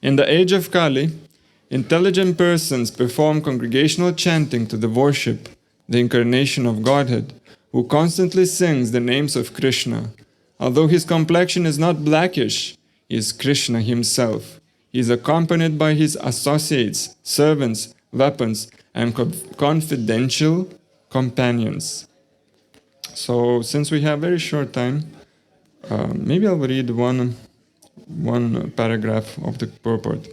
In the age of Kali, intelligent persons perform congregational chanting to the worship, the incarnation of Godhead, who constantly sings the names of Krishna. Although his complexion is not blackish, he is Krishna himself. He is accompanied by his associates, servants, weapons, and confidential companions. So, since we have very short time, maybe I'll read one paragraph of the purport.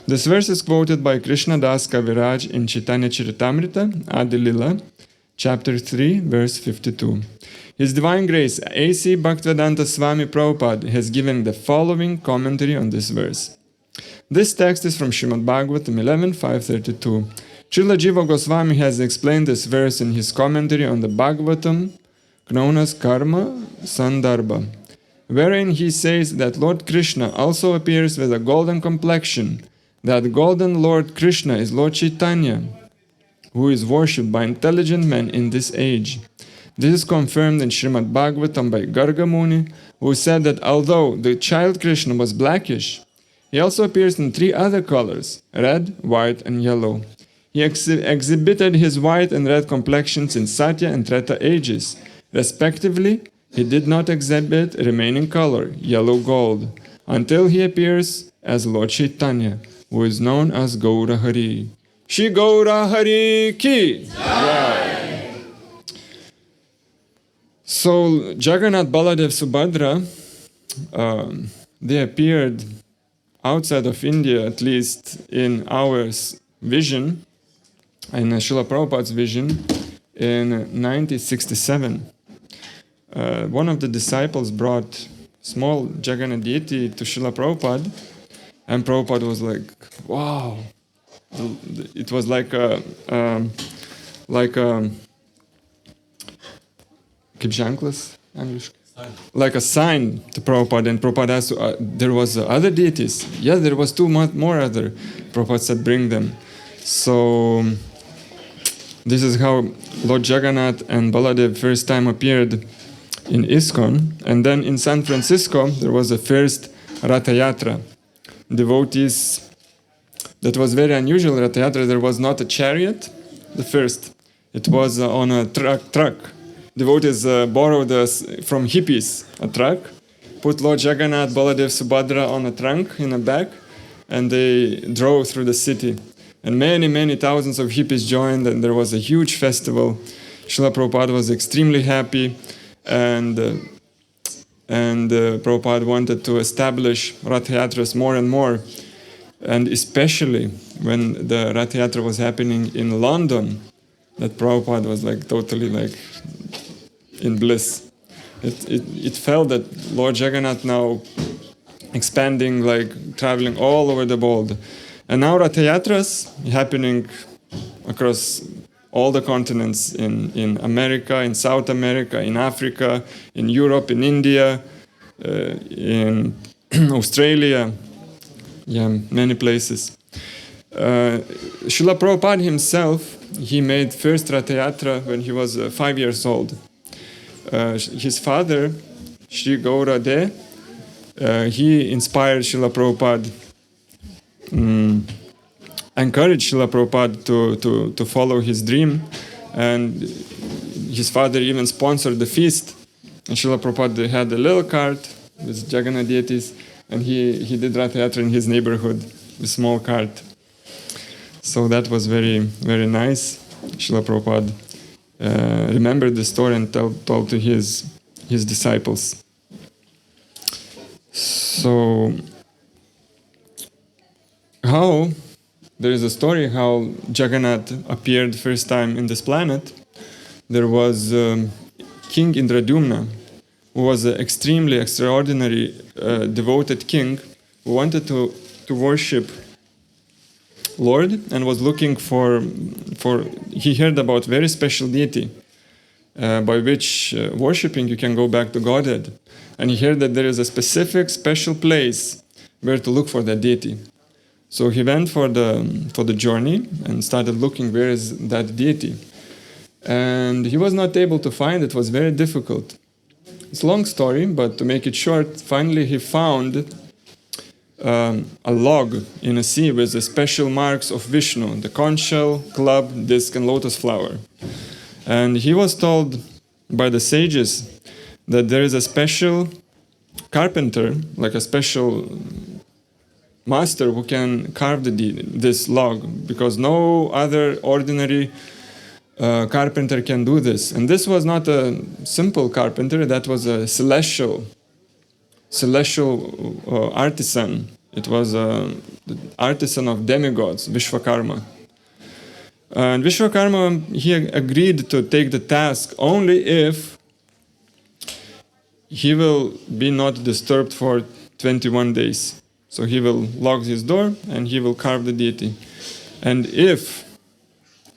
This verse is quoted by Krishna Das Kaviraj in Chaitanya Charitamrita, Adi Lila, chapter 3, verse 52. His Divine Grace, A.C. Bhaktivedanta Swami Prabhupada, has given the following commentary on this verse. This text is from Srimad Bhagavatam 11.532. Srila Jiva Goswami has explained this verse in his commentary on the Bhagavatam, known as Karma Sandarbha, wherein he says that Lord Krishna also appears with a golden complexion, that golden Lord Krishna is Lord Chaitanya, who is worshipped by intelligent men in this age. This is confirmed in Srimad Bhagavatam by Garga Muni, who said that although the child Krishna was blackish, he also appears in 3 other colors, red, white, and yellow. He exhibited his white and red complexions in Satya and Treta ages. Respectively, he did not exhibit remaining color, yellow gold, until he appears as Lord Chaitanya, who is known as Gaura Hari. Shri Gaura Hari Ki! Jai! So, Jaganat, Baladev, Subadra, they appeared outside of India, at least in our vision, in Srila Prabhupada's vision, in 1967. One of the disciples brought small Jagannath deity to Srila Prabhupada, and Prabhupada was like, wow. It was like a like a sign to Prabhupada, and Prabhupada asked, there was other deities. Yes, there was 2 more other. Prabhupada said, bring them. So this is how Lord Jagannath and Baladev first time appeared in ISKCON, and then in San Francisco there was the first Ratayatra. Devotees, that was very unusual. Ratayatra, there was not a chariot, the first. It was on a truck. Devotees borrowed from hippies a truck, put Lord Jagannath, Baladev, Subadra on a trunk in a back, and they drove through the city. And many thousands of hippies joined, and there was a huge festival. Srila Prabhupada was extremely happy, and Prabhupada wanted to establish Ratayatras more and more. And especially when the Ratayatra was happening in London, that Prabhupada was like totally like in bliss. It felt that Lord Jagannath now expanding, like traveling all over the world. And now Ratayatras happening across all the continents, in America, in South America, in Africa, in Europe, in India, in Australia, many places. Srila Prabhupada himself, he made first Ratayatra when he was 5 years old. His father, Sri Gaura De, he inspired Srila Prabhupada, encouraged Srila Prabhupada to follow his dream, and his father even sponsored the feast. And Srila Prabhupada had a little cart with Jagannath deities, and he did Ratayatra in his neighborhood, a small cart. So that was very, very nice. Srila Prabhupada remembered the story and told to his disciples. So, there is a story how Jagannath appeared first time in this planet. There was King Indradumna, who was an extremely extraordinary devoted king who wanted to worship Lord and was looking for he heard about very special deity by which worshipping you can go back to Godhead. And he heard that there is a specific special place where to look for that deity. So he went for the journey and started looking where is that deity. And he was not able to find it. It was very difficult. It's a long story, but to make it short, finally he found a log in a sea with the special marks of Vishnu, the conch shell, club, disc, and lotus flower. And he was told by the sages that there is a special carpenter, like a special master who can carve this log, because no other ordinary carpenter can do this. And this was not a simple carpenter, that was a celestial artisan. It was the artisan of demigods, Vishvakarma. And Vishvakarma, he agreed to take the task only if he will be not disturbed for 21 days. So he will lock his door and he will carve the deity. And if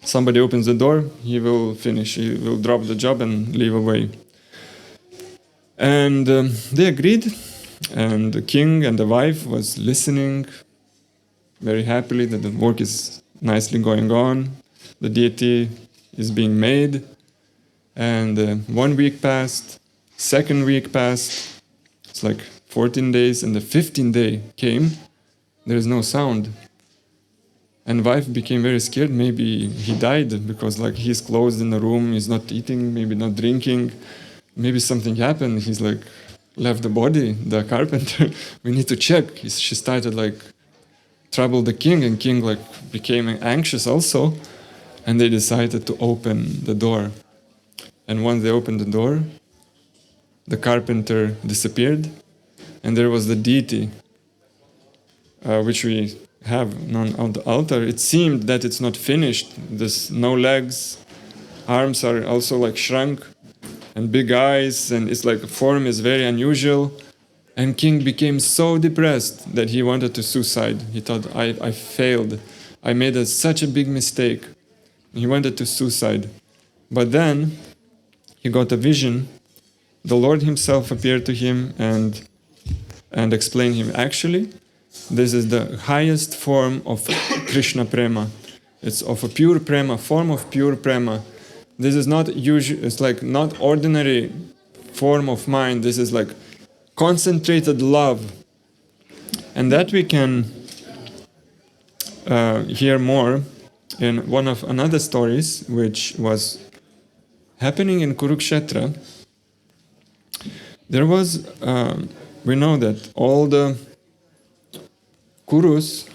somebody opens the door, he will finish. He will drop the job and leave away. And they agreed. And the king and the wife was listening very happily that the work is nicely going on. The deity is being made. And 1 week passed, 2nd week passed. It's like 14 days, and the 15th day came. There is no sound. And wife became very scared. Maybe he died because like he's closed in the room, he's not eating, maybe not drinking. Maybe something happened. He's like left the body, the carpenter. We need to check. She started like trouble the king, and king like became anxious also. And they decided to open the door. And once they opened the door, the carpenter disappeared, and there was the deity, which we have on the altar. It seemed that it's not finished. There's no legs, arms are also like shrunk, and big eyes, and it's like form is very unusual. And king became so depressed that he wanted to suicide. He thought, I failed. I made such a big mistake. He wanted to suicide. But then he got a vision. The Lord himself appeared to him and explained him, actually, this is the highest form of Krishna prema. It's of a pure prema, form of pure prema. This is not usual, it's like not ordinary form of mind. This is like concentrated love. And that we can hear more in one of another stories, which was happening in Kurukshetra. There was, we know that all the Kurus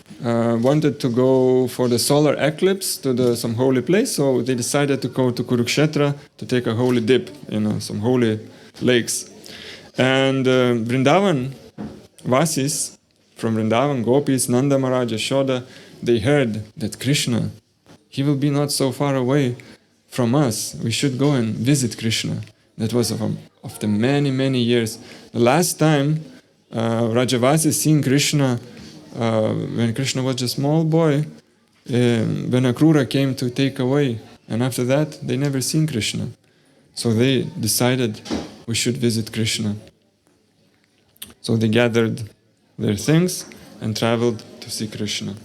wanted to go for the solar eclipse to some holy place, so they decided to go to Kurukshetra to take a holy dip in some holy lakes. And Vindavan Vasis from Vrindavan, Gopis, Nanda Maharaj, Yashoda, they heard that Krishna, he will be not so far away from us. We should go and visit Krishna. That was after many, many years. The last time Rajavasi seen Krishna, when Krishna was a small boy, when Akrura came to take away. And after that, they never seen Krishna. So they decided we should visit Krishna. So they gathered their things and traveled to see Krishna.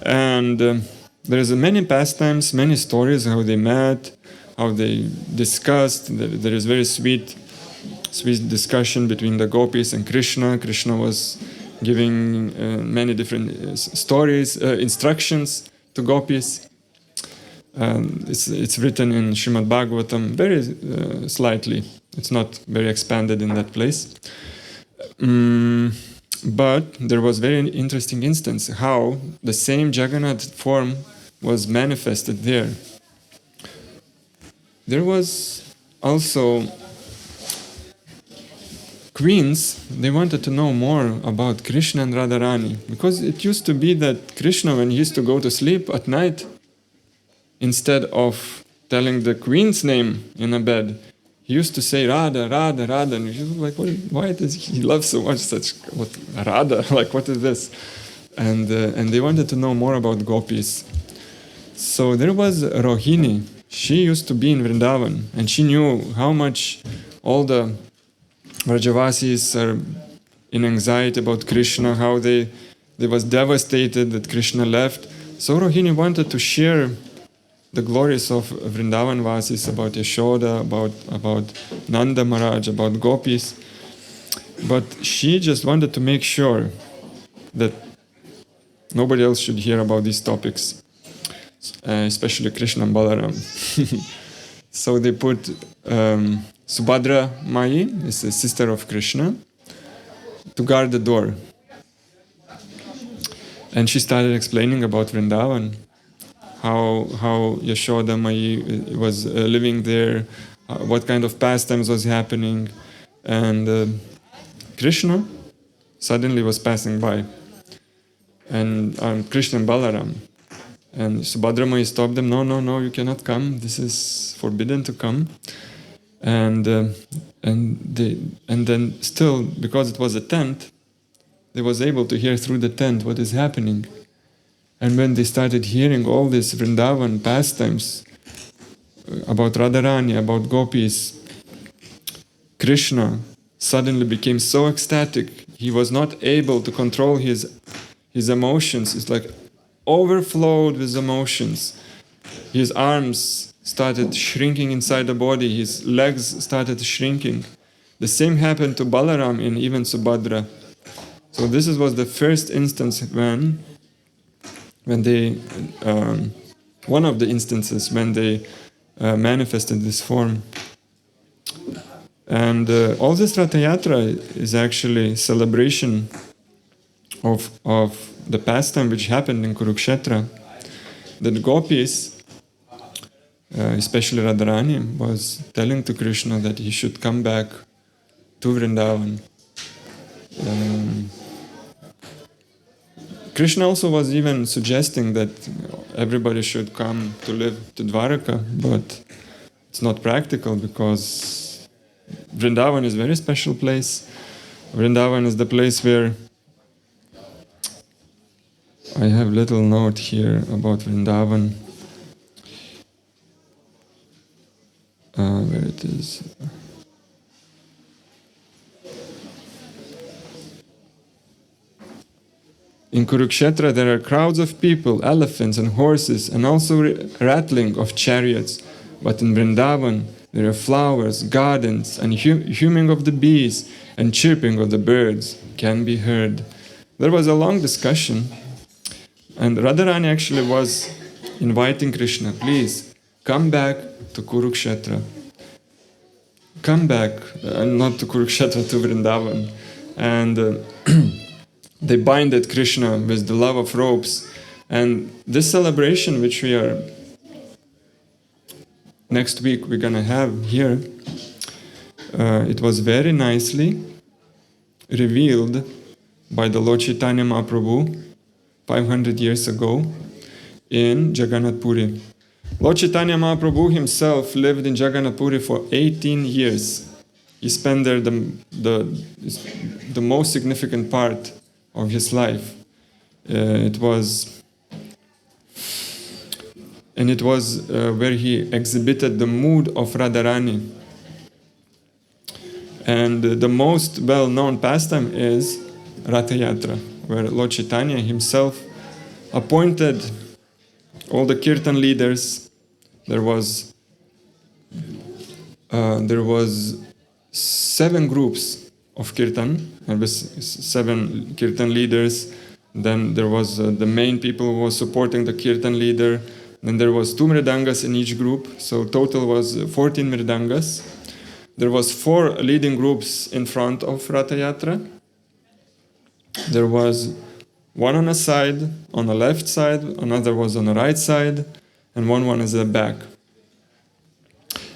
And there's many pastimes, many stories how they met, how they discussed. There is very sweet discussion between the gopis and Krishna. Krishna was giving many different stories, instructions to gopis. It's written in Srimad Bhagavatam very slightly. It's not very expanded in that place. But there was very interesting instance how the same Jaganat form was manifested there. There was also queens, they wanted to know more about Krishna and Radharani, because it used to be that Krishna, when he used to go to sleep at night, instead of telling the queen's name in a bed, he used to say Radha, Radha, Radha, and he was like, why does he love so much such Radha? Like, what is this? And they wanted to know more about gopis. So there was Rohini. She used to be in Vrindavan, and she knew how much all the Vrajavasis are in anxiety about Krishna, how they was devastated that Krishna left. So Rohini wanted to share the glories of Vrindavan Vasis, about Yashoda, about Nanda Maharaj, about gopis. But she just wanted to make sure that nobody else should hear about these topics, especially Krishna and Balaram. So they put Subadra May, is the sister of Krishna, to guard the door. And she started explaining about Vindavan, how Yashoda Mai was living there, what kind of pastimes was happening. And Krishna suddenly was passing by, and Krishna and Balaram. And Subadra Mai stopped them. No, you cannot come. This is forbidden to come. And then still, because it was a tent, they was able to hear through the tent what is happening. And when they started hearing all these Vrindavan pastimes about Radharani, about gopis, Krishna suddenly became so ecstatic. He was not able to control his emotions. It's like overflowed with emotions. His arms started shrinking inside the body. His legs started shrinking. The same happened to Balaram and even Subhadra. So this was the first instance when they, one of the instances when they manifested this form. And all this Ratayatra is actually celebration of the pastime which happened in Kurukshetra. That gopis, especially Radharani, was telling to Krishna that he should come back to Vrindavan. Krishna also was even suggesting that everybody should come to live to Dwaraka, but it's not practical because Vrindavan is a very special place. Vrindavan is the place where I have a little note here about Vindavan. Where it is. In Kurukshetra there are crowds of people, elephants and horses, and also rattling of chariots. But in Vrindavan there are flowers, gardens, and humming of the bees and chirping of the birds can be heard. There was a long discussion. And Radharani actually was inviting Krishna, please, come back to Kurukshetra. Come back, not to Kurukshetra, to Vrindavan. And they binded Krishna with the love of ropes. And this celebration, which we are, next week we're going to have here, it was very nicely revealed by the Lord Chaitanya Mahaprabhu 500 years ago in Jaganat Puri. Lord Chaitanya Mahaprabhu himself lived in Jaganat Puri for 18 years. He spent there the most significant part of his life. It was where he exhibited the mood of Radharani. And the most well-known pastime is Ratayatra, where Lord Chaitanya himself appointed all the kirtan leaders. There was 7 groups of kirtan, and with 7 kirtan leaders. Then there was the main people who was supporting the kirtan leader. Then there was 2 mridangas in each group, so total was 14 mridangas. There was 4 leading groups in front of Ratayatra. There was one on a side, on the left side, another was on the right side, and one is at the back.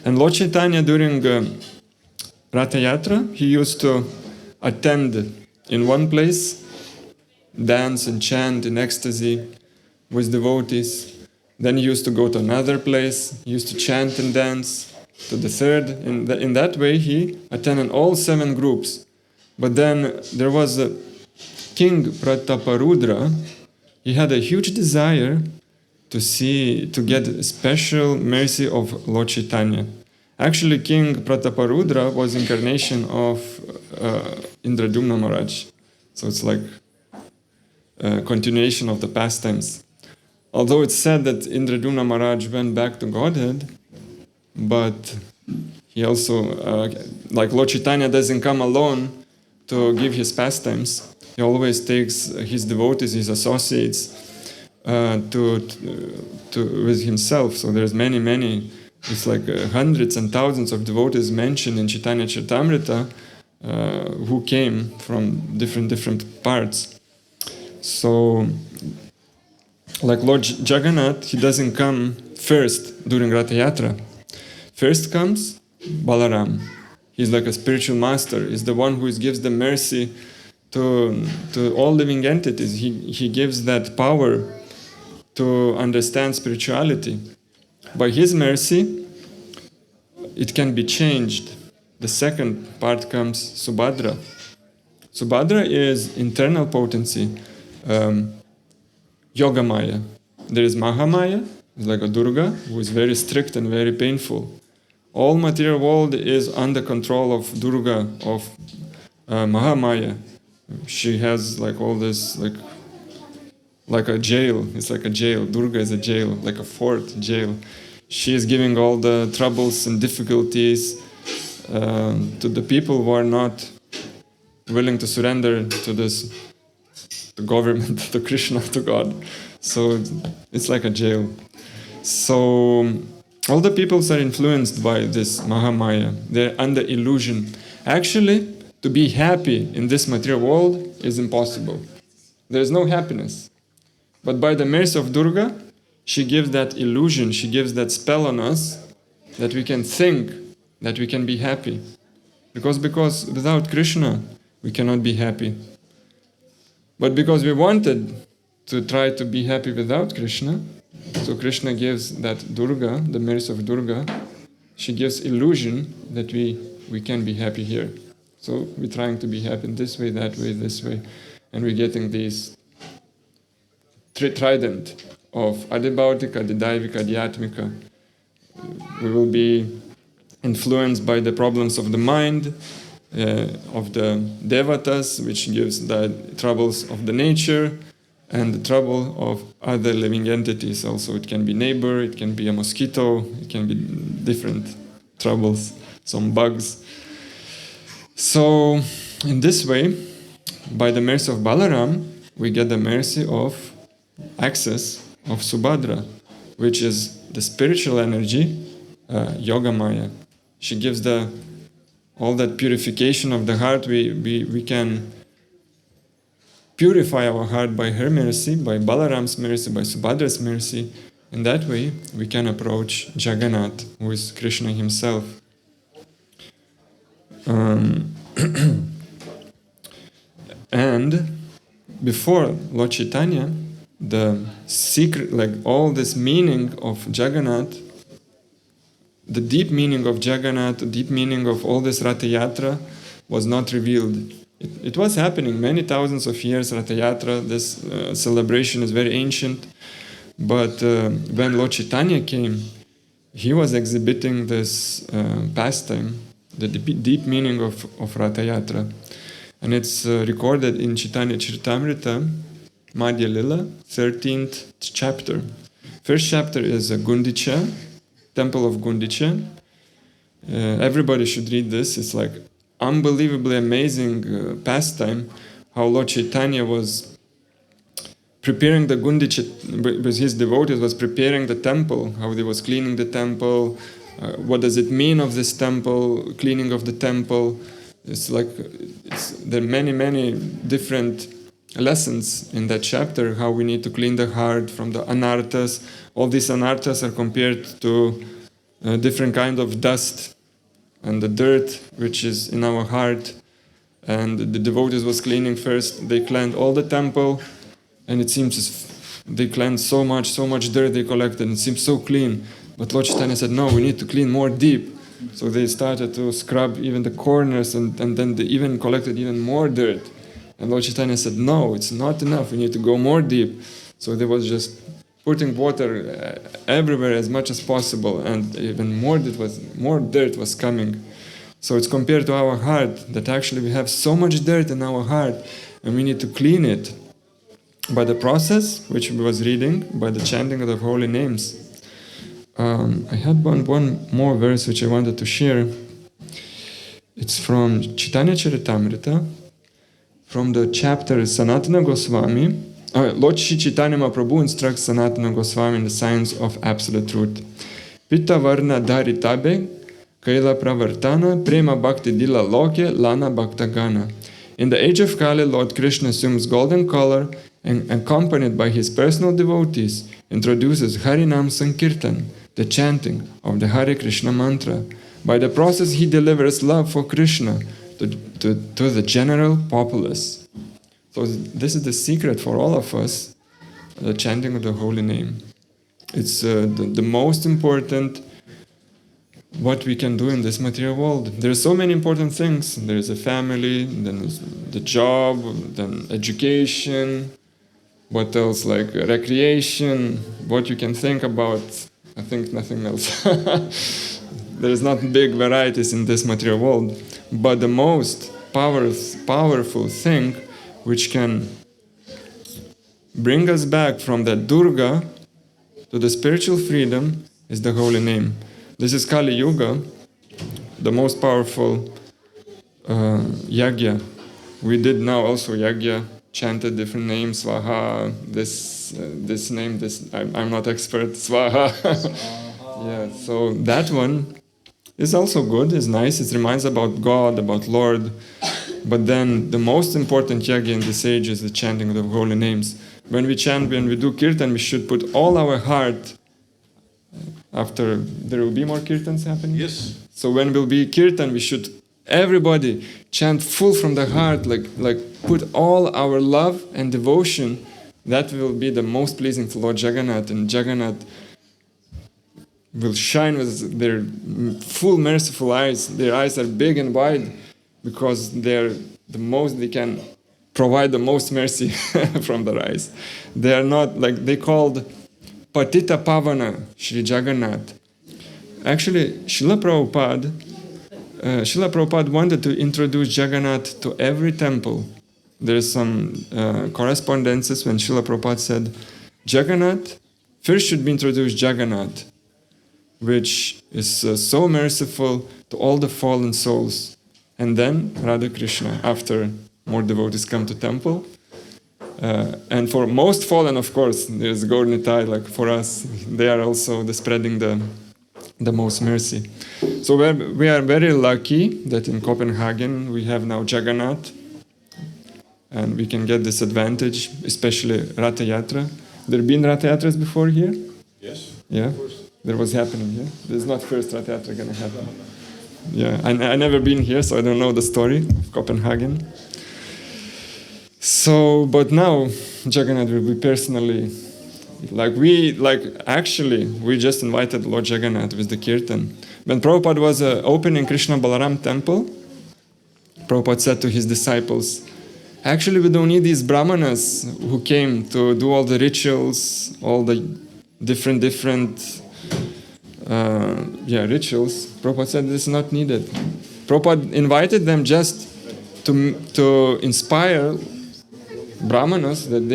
And Lord Chaitanya during Ratayatra, he used to attend in one place, dance and chant in ecstasy with devotees. Then he used to go to another place, he used to chant and dance to the third. In that way he attended all 7 groups. But then there was a King Prataparudra. He had a huge desire to get special mercy of Lord Chaitanya. Actually, King Prataparudra was incarnation of Indradyumna Maharaj. So it's like a continuation of the pastimes. Although it's said that Indradyumna Maharaj went back to Godhead, but he also, like Lord Chaitanya doesn't come alone to give his pastimes. He always takes his devotees, his associates, with himself. So there's many. It's like hundreds and thousands of devotees mentioned in Chaitanya Charitamrita who came from different parts. So, like Lord Jaganat, he doesn't come first during Ratayatra. First comes Balaram. He's like a spiritual master. He's the one who gives the mercy to all living entities. He gives that power to understand spirituality. By his mercy, it can be changed. The second part comes Subadra. Subadra is internal potency, Yogamaya. There is Mahamaya, it's like a Durga, who is very strict and very painful. All material world is under control of Durga, of Mahamaya. She has like all this, like a jail. It's like a jail. Durga is a jail, like a fort jail. She is giving all the troubles and difficulties to the people who are not willing to surrender to this, the government, to Krishna, to God. So it's like a jail. So all the peoples are influenced by this Mahamaya. They're under illusion. Actually, to be happy in this material world is impossible. There is no happiness. But by the mercy of Durga, she gives that illusion, she gives that spell on us that we can think that we can be happy. Because without Krishna, we cannot be happy. But because we wanted to try to be happy without Krishna, so Krishna gives that Durga, the mercy of Durga, she gives illusion that we can be happy here. So we're trying to be happy in this way, that way, this way, and we're getting these trident of Adibhautika, Adidaivika, Adhyatmika. We will be influenced by the problems of the mind, of the devatas, which gives the troubles of the nature, and the trouble of other living entities. Also, it can be neighbor, it can be a mosquito, it can be different troubles, some bugs. So, in this way, by the mercy of Balaram, we get the mercy of access of Subadra, which is the spiritual energy, Yogamaya. She gives all that purification of the heart. We can purify our heart by her mercy, by Balaram's mercy, by Subadra's mercy. In that way, we can approach Jaganat, who is Krishna himself. And before Lord Chaitanya, the secret, like all this meaning of Jaganat, the deep meaning of Jagannath, the deep meaning of all this Ratayatra was not revealed. It was happening many thousands of years, Ratayatra, this celebration is very ancient. But when Lord Chaitanya came, he was exhibiting this pastime, the deep meaning of Ratayatra. And it's recorded in Chaitanya Charitamrita, Madhya Lila, 13th chapter. First chapter is Gundicha, Temple of Gundicha. Everybody should read this. It's like unbelievably amazing pastime, how Lord Chaitanya was preparing the Gundicha, with his devotees, was preparing the temple, how they was cleaning the temple, what does it mean of this temple, cleaning of the temple. There are many different lessons in that chapter, how we need to clean the heart from the anarthas. All these anarthas are compared to different kind of dust and the dirt which is in our heart. And the devotees was cleaning first. They cleansed all the temple, and it seems they cleansed so much dirt they collected, and it seems so clean. But Lord Chaitanya said, no, we need to clean more deep. So they started to scrub even the corners, and then they even collected even more dirt. And Lord Chaitanya said, no, it's not enough, we need to go more deep. So they was just putting water everywhere as much as possible, and even more dirt was coming. So it's compared to our heart, that actually we have so much dirt in our heart, and we need to clean it by the process, which we was reading, by the chanting of the holy names. I had one more verse which I wanted to share. It's from Chaitanya Charitamrita, from the chapter Sanatana Goswami. Lord Shri Chaitanya Mahaprabhu instructs Sanatana Goswami in the science of absolute truth. Pitta varna dhari tabe, kaila pravartana, prema bhakti dila loke, lana bhaktagana. In the age of Kali, Lord Krishna assumes golden color and, accompanied by his personal devotees, introduces Haram Sankan, the chanting of the Hare Krishna mantra. By the process, he delivers love for Krishna to the general populace. So this is the secret for all of us, the chanting of the holy name. It's the most important what we can do in this material world. There are so many important things. There is a family, then there's the job, then education, what else, like recreation, what you can think about. I think nothing else. There is not big varieties in this material world. But the most powerful thing which can bring us back from that Durga to the spiritual freedom is the holy name. This is Kali Yuga, the most powerful yagya. We did now also yagya, chanted different names, Swaha, this name, I'm not expert, Swaha. Yeah, so that one is also good, is nice, it reminds about God, about Lord. But then the most important yagya in this age is the chanting of the holy names. When we chant, when we do kirtan, we should put all our heart. After there will be more kirtans happening? Yes. So when will be kirtan, we should, everybody, chant full from the heart, like put all our love and devotion. That will be the most pleasing to Lord Jaganat. And Jaganat will shine with their full merciful eyes. Their eyes are big and wide because they're the most, they can provide the most mercy from their eyes. They are not, like they called Patita Pavana, Sri Jaganat. Actually, Srila Prabhupada wanted to introduce Jagannath to every temple. There is some correspondences when Srila Prabhupada said, Jagannath, first should be introduced Jagannath, which is so merciful to all the fallen souls. And then Radha Krishna, after more devotees come to temple. And for most fallen, of course, there's Gaur Nitai, like for us, they are also spreading the most mercy. So we are very lucky that in Copenhagen we have now Jaganat, and we can get this advantage, especially Ratayatra. There been Ratayatras before here? Yes. Yeah, there was happening here. There's not first Ratayatra going to happen. Yeah, I never been here, so I don't know the story of Copenhagen. So, but now Jagannath will be personally, we just invited Lord Jagannath with the kirtan. When Prabhupada was opening Krishna Balaram temple, Prabhupada said to his disciples, actually we don't need these brahmanas who came to do all the rituals, all the different rituals. Prabhupada said this is not needed. Prabhupada invited them just to inspire brahmanas that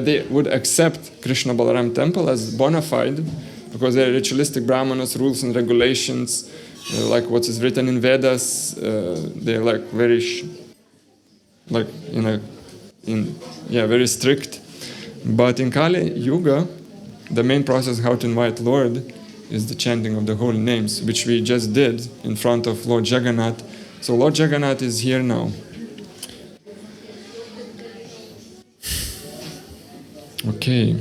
they would accept Krishna Balaram temple as bona fide, because they're ritualistic brahmanas, rules and regulations, like what is written in Vedas. They're like very very strict. But in Kali Yuga, the main process how to invite Lord is the chanting of the holy names, which we just did in front of Lord Jagannath. So Lord Jagannath is here now. Okay,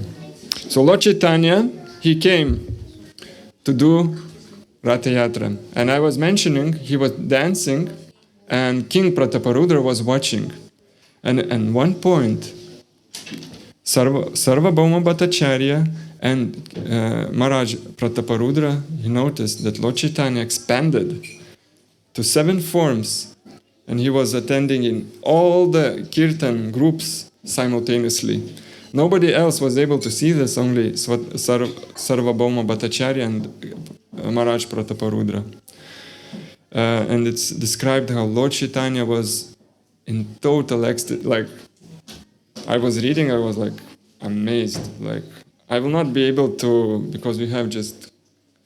so Lord Chaitanya, he came to do Ratayatra. And I was mentioning, he was dancing and King Prataparudra was watching. And at one point, Sarvabhauma Bhattacharya and Maharaj Prataparudra, he noticed that Lord Chaitanya expanded to 7 forms. And he was attending in all the kirtan groups simultaneously. Nobody else was able to see this, only Sarvabhauma Bhattacharya and Maharaj Prataparudra. And it's described how Lord Chaitanya was in total ecstasy. Like, I was reading, I was like amazed. Like, I will not be able to, because we have just a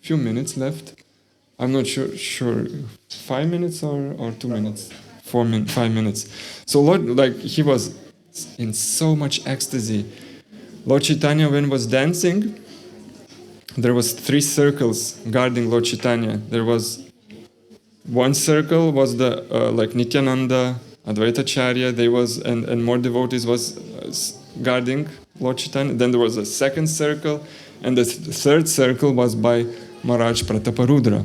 few minutes left. I'm not sure 5 minutes or 2 minutes? 5 minutes. So Lord, like, he was in so much ecstasy. Lord Chaitanya, when was dancing, there was 3 circles guarding Lord Chaitanya. There was one circle was the like Nityananda, Advaita Charya, they was and more devotees was guarding Lord Chaitanya. Then there was a second circle, and the third circle was by Maharaj Prataparudra.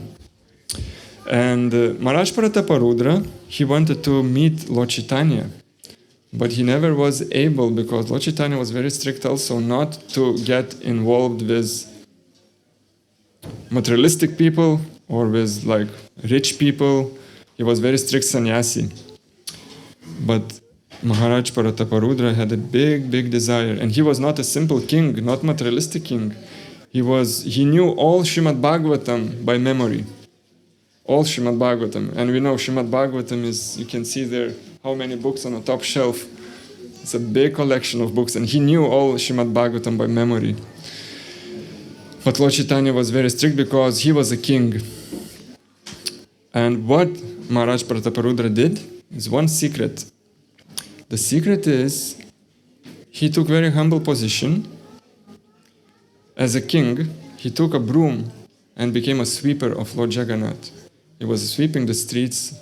And Maharaj Prataparudra, he wanted to meet Lord Chaitanya, but he never was able, because Lord Chaitanya was very strict also not to get involved with materialistic people or with like rich people. He was very strict sannyasi. But Maharaj Prataparudra had a big desire, and he was not a simple king, not materialistic king. He knew all Srimad Bhagavatam by memory. All Srimad Bhagavatam. And we know Srimad Bhagavatam is, you can see there how many books on the top shelf. It's a big collection of books, and he knew all Srimad Bhagavatam by memory. But Lord Chaitanya was very strict because he was a king. And what Maharaj Prataparudra did is one secret. The secret is he took very humble position. As a king, he took a broom and became a sweeper of Lord Jaganat. He was sweeping the streets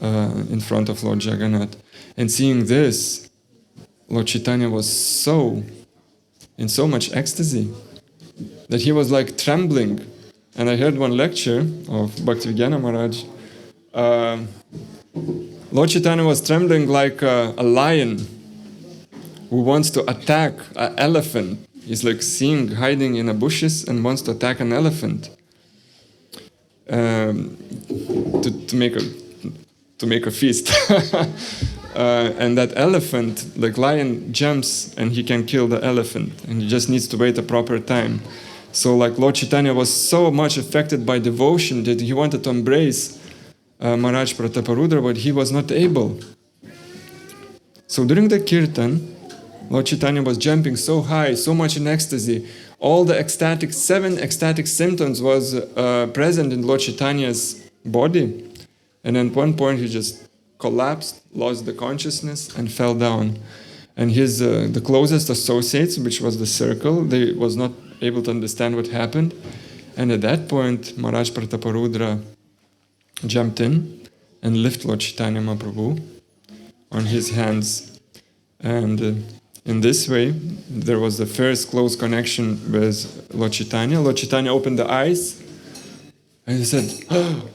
in front of Lord Jaganat. And seeing this, Lord Chaitanya was in so much ecstasy that he was like trembling. And I heard one lecture of Bhaktivedanta Maharaj. Lord Chaitanya was trembling like a lion who wants to attack an elephant. He's like hiding in the bushes and wants to attack an elephant to make a feast. And that elephant, like lion, jumps and he can kill the elephant, and he just needs to wait a proper time. So like Lord Chaitanya was so much affected by devotion that he wanted to embrace Maharaj Prataparudra, but he was not able. So during the kirtan, Lord Chaitanya was jumping so high, so much in ecstasy. All the 7 ecstatic symptoms was present in Lord Chaitanya's body. And at one point he just collapsed, lost the consciousness, and fell down. And his the closest associates, which was the circle, they was not able to understand what happened. And at that point, Maharaj Prataparudra jumped in and lifted Lord Chaitanya Mahaprabhu on his hands. And in this way, there was the first close connection with Lord Chaitanya. Lord Chaitanya opened the eyes and he said, "Oh,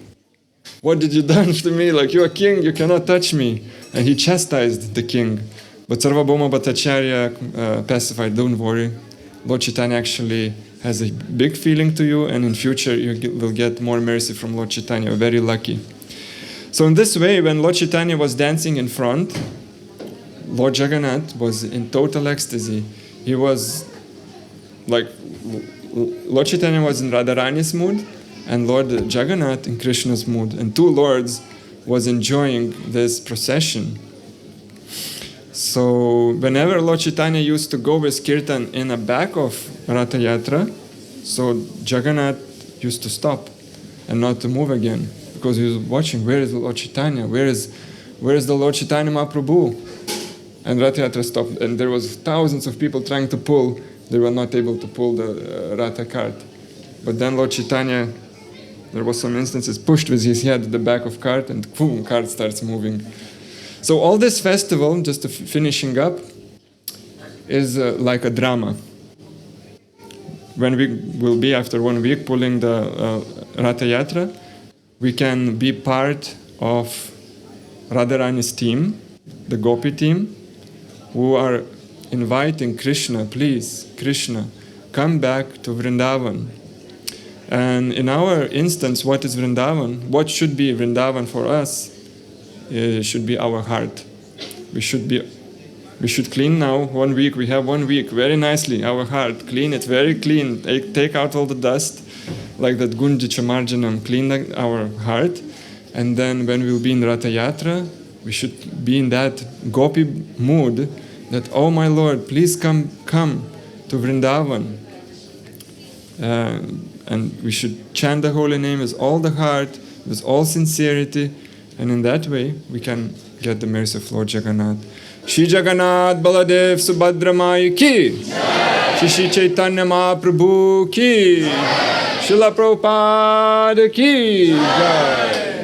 what did you done to me? Like, you're a king, you cannot touch me." And he chastised the king. But Sarvabhauma Bhattacharya pacified, "Don't worry. Lord Chaitanya actually has a big feeling to you, and in future you will get more mercy from Lord Chaitanya. You're very lucky." So in this way, when Lord Chaitanya was dancing in front, Lord Jagannath was in total ecstasy. He was like, Lord Chaitanya was in Radharani's mood, and Lord Jagannath in Krishna's mood. And 2 lords was enjoying this procession. So whenever Lord Chaitanya used to go with kirtan in the back of Ratayatra, so Jagannath used to stop and not to move again, because he was watching, where is the Lord Chaitanya? Where is the Lord Chaitanya Mahaprabhu? And Ratayatra stopped, and there was thousands of people trying to pull. They were not able to pull the Ratha cart. But then Lord Chaitanya, there was some instances, pushed with his head the back of cart, and boom, cart starts moving. So all this festival, just finishing up, is like a drama. When we will be, after 1 week, pulling the Ratayatra, we can be part of Radharani's team, the Gopi team, who are inviting Krishna, "Please, Krishna, come back to Vrindavan." And in our instance, what is Vrindavan? What should be Vrindavan for us? It should be our heart. We should clean now. 1 week, we have 1 week, very nicely, our heart. Clean it very clean. Take out all the dust, like that Gunjicha Marjanam, clean our heart. And then when we'll be in Ratayatra, we should be in that Gopi mood that, "Oh my Lord, please come to Vrindavan." And we should chant the holy name with all the heart, with all sincerity, And in that way, we can get the mercy of Lord Jagannath. Shri Jagannath Baladev Subadra May ki! Shri Chaitanya Mahaprabhu ki! Srila Prabhupada ki! Jai!